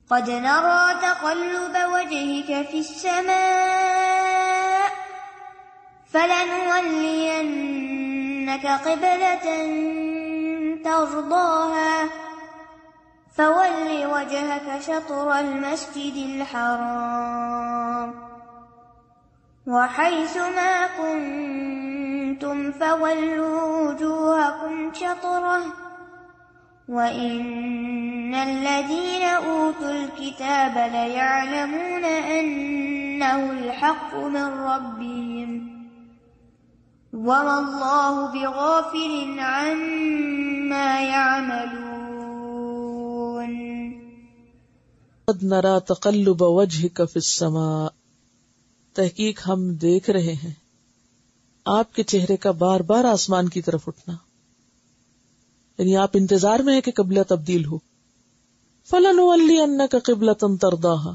قد نرى تقلب وجهك في السماء فلنولينك قبلة ترضاها فول وجهك شطر المسجد الحرام وحيث ما كنتم فولوا وجوهكم شطره وَإِنَّ الَّذِينَ أُوتُوا الْكِتَابَ لَيَعْلَمُونَ أَنَّهُ الْحَقُّ مِنْ رَبِّهِمْ وَمَا اللَّهُ بِغَافِلٍ عَمَّا يَعْمَلُونَ. قد نرى تقلب وجهك في السماء، تحقیق ہم دیکھ رہے ہیں آپ کے چہرے کا بار بار آسمان کی طرف اٹھنا، یعنی آپ انتظار میں ہیں کہ قبلہ تبدیل ہو. فَلَنُوَلِّيَنَّكَ قِبْلَةً تَرْضَاهَا،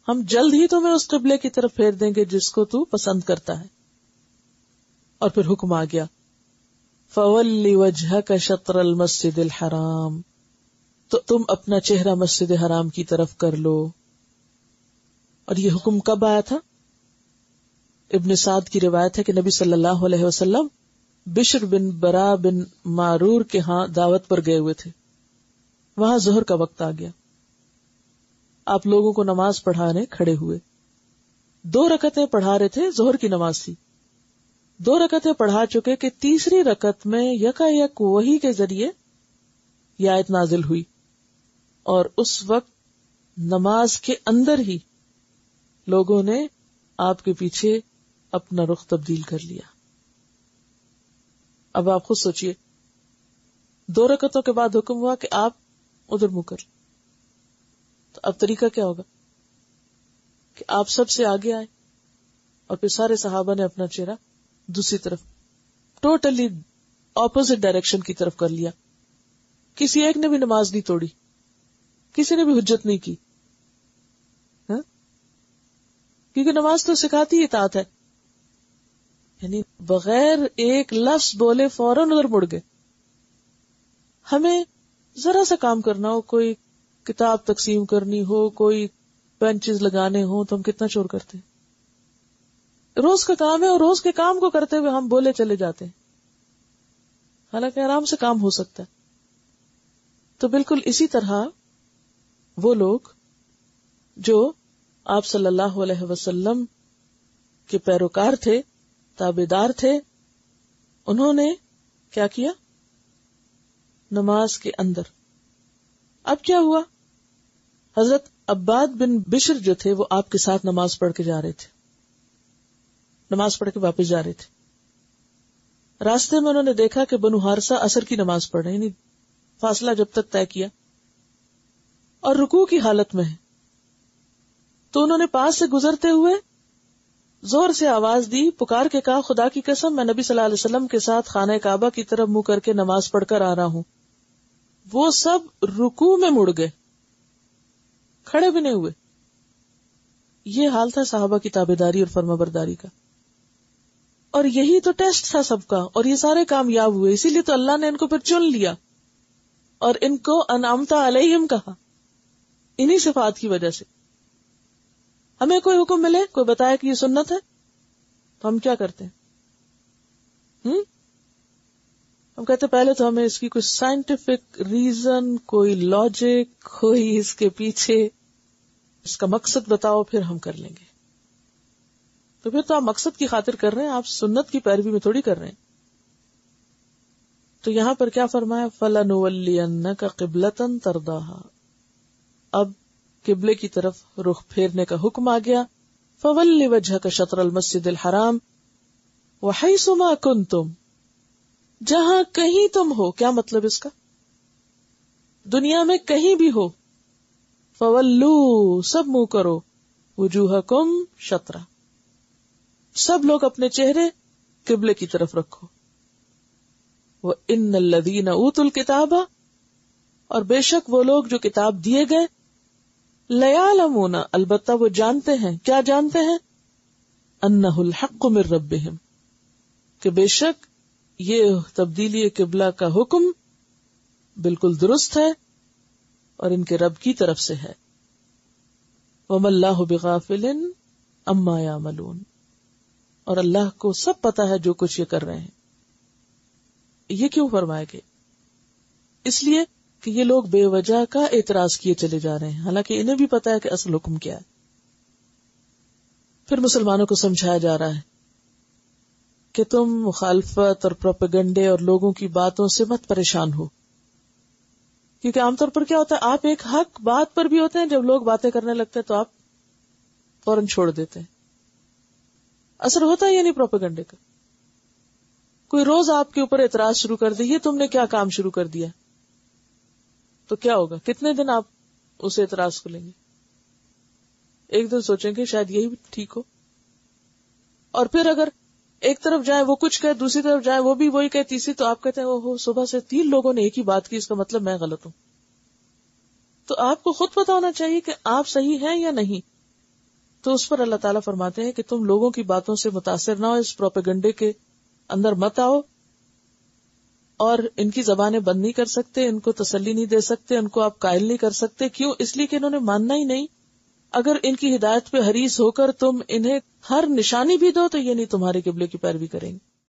ہم جلد ہی تمہیں اس قبلے کی طرف پھیر دیں گے جس کو تو پسند کرتا ہے. اور پھر حکم آ گیا فَوَلِّ وَجْهَكَ شَطْرَ الْمَسْجِدِ الْحَرَامِ، تو تم اپنا چہرہ مسجد حرام کی طرف کر لو. اور یہ حکم کب آیا تھا؟ ابن سعد کی روایت ہے کہ نبی صلی اللہ علیہ وسلم بشر بن برا بن معرور کے ہاں دعوت پر گئے ہوئے تھے. وہاں ظہر کا وقت آ گیا، آپ لوگوں کو نماز پڑھانے کھڑے ہوئے. 2 رکعتیں پڑھا رہے تھے، ظہر کی نماز تھی. 2 رکعتیں پڑھا چکے کہ تیسری رکعت میں یکایک وحی کے ذریعے یہ آیت نازل ہوئی، اور اس وقت نماز کے اندر ہی لوگوں نے آپ کے پیچھے اپنا رخ تبدیل کر لیا. اب آپ خود سوچئے، 2 رکعتوں کے بعد حکم ہوا کہ آپ ادھر منہ کر، تو اب طریقہ کیا ہوگا کہ آپ سب سے آگے آئے اور پھر سارے صحابہ نے اپنا چہرہ دوسری طرف ٹوٹلی اپوزٹ ڈائریکشن کی طرف کر لیا. کسی ایک نے بھی نماز نہیں توڑی، کسی نے بھی حجت نہیں کی، کیونکہ نماز تو سکھاتی اطاعت ہے. یعنی بغیر ایک لفظ بولے فوراً ادھر مڑ گئے. ہمیں ذرا سا کام کرنا ہو، کوئی کتاب تقسیم کرنی ہو، کوئی بینچز لگانے ہو، تو ہم کتنا شور کرتے ہیں. روز کا کام ہے اور روز کے کام کو کرتے ہوئے ہم بولے چلے جاتے ہیں، حالانکہ آرام سے کام ہو سکتا ہے. تو بالکل اسی طرح وہ لوگ جو آپ صلی اللہ علیہ وسلم کے پیروکار تھے، تابعدار تھے، انہوں نے کیا کیا؟ نماز کے اندر. اب کیا ہوا؟ حضرت عباد بن بشر جو تھے وہ آپ کے ساتھ نماز پڑھ کے جا رہے تھے، نماز پڑھ کے واپس جا رہے تھے. راستے میں انہوں نے دیکھا کہ بنو حارثہ عصر کی نماز پڑھ رہے ہیں، یعنی فاصلہ جب تک طے کیا، اور رکوع کی حالت میں ہے. تو انہوں نے پاس سے گزرتے ہوئے زور سے آواز دی، پکار کے کہا خدا کی قسم میں نبی صلی اللہ علیہ وسلم کے ساتھ خانہ کعبہ کی طرف منہ کر کے نماز پڑھ کر آ رہا ہوں. وہ سب رکوع میں مڑ گئے، کھڑے بھی نہیں ہوئے. یہ حال تھا صحابہ کی تابعداری اور فرما برداری کا. اور یہی تو ٹیسٹ تھا سب کا، اور یہ سارے کامیاب ہوئے. اسی لیے تو اللہ نے ان کو پھر چن لیا اور ان کو انعمت علیہم کہا، انہی صفات کی وجہ سے. ہمیں کوئی حکم ملے، کوئی بتایا کہ یہ سنت ہے، تو ہم کیا کرتے ہیں؟ ہم کہتے پہلے تو ہمیں اس کی کوئی سائنٹیفک ریزن، کوئی لاجک، کوئی اس کے پیچھے اس کا مقصد بتاؤ، پھر ہم کر لیں گے. تو پھر تو آپ مقصد کی خاطر کر رہے ہیں، آپ سنت کی پیروی میں تھوڑی کر رہے ہیں. تو یہاں پر کیا فرمایا؟ فَلَنُوَلِّيَنَّكَ قِبْلَةً تَرْضَاهَا، اب قبلے کی طرف رخ پھیرنے کا حکم آ گیا. فَوَلِّ وَجْهَكَ شَطْرَ الْمَسْجِدِ الْحَرَامِ وَحَيْثُ مَا كُنْتُمْ، جہاں کہیں تم ہو. کیا مطلب اس کا؟ دنیا میں کہیں بھی ہو، فَوَلُّوا، سب منہ کرو، وُجُوهَكُمْ شَطْرَ، سب لوگ اپنے چہرے قبلے کی طرف رکھو. وَإِنَّ الَّذِينَ أُوتُوا الْكِتَابَ، اور بے شک وہ لوگ جو کتاب دیے گئے، لَيَعْلَمُونَ، البتہ وہ جانتے ہیں. کیا جانتے ہیں؟ أَنَّهُ الْحَقُّ مِنْ رَبِّهِمْ، کہ بے شک یہ تبدیلی قبلہ کا حکم بالکل درست ہے اور ان کے رب کی طرف سے ہے. وَمَا اللَّهُ بِغَافِلٍ عَمَّا يَعْمَلُونَ، اور اللہ کو سب پتا ہے جو کچھ یہ کر رہے ہیں. یہ کیوں فرمائے گئے؟ اس لیے کہ یہ لوگ بے وجہ کا اعتراض کیے چلے جا رہے ہیں، حالانکہ انہیں بھی پتا ہے کہ اصل حکم کیا ہے. پھر مسلمانوں کو سمجھایا جا رہا ہے کہ تم مخالفت اور پروپیگنڈے اور لوگوں کی باتوں سے مت پریشان ہو، کیونکہ عام طور پر کیا ہوتا ہے، آپ ایک حق بات پر بھی ہوتے ہیں، جب لوگ باتیں کرنے لگتے ہیں تو آپ فوراً چھوڑ دیتے ہیں. اثر ہوتا ہے یا نہیں پروپیگنڈے کا؟ کوئی روز آپ کے اوپر اعتراض شروع کر دے، یہ تم نے کیا کام شروع کر دیا، تو کیا ہوگا؟ کتنے دن آپ اس اعتراض کو لیں گے؟ ایک دن سوچیں گے شاید یہی ٹھیک ہو، اور پھر اگر ایک طرف جائے وہ کچھ کہے، دوسری طرف جائے وہ بھی وہی کہے، تیسری تو آپ کہتے ہیں اوہو صبح سے 3 لوگوں نے ایک ہی بات کی، اس کا مطلب میں غلط ہوں. تو آپ کو خود پتا ہونا چاہیے کہ آپ صحیح ہیں یا نہیں. تو اس پر اللہ تعالیٰ فرماتے ہیں کہ تم لوگوں کی باتوں سے متاثر نہ ہو، اس پروپیگنڈے کے اندر مت آؤ، اور ان کی زبانیں بند نہیں کر سکتے، ان کو تسلی نہیں دے سکتے، ان کو آپ قائل نہیں کر سکتے. کیوں؟ اس لیے کہ انہوں نے ماننا ہی نہیں. اگر ان کی ہدایت پہ حریص ہو کر تم انہیں ہر نشانی بھی دو تو یہ نہیں تمہارے قبلے کی پیروی کریں گے.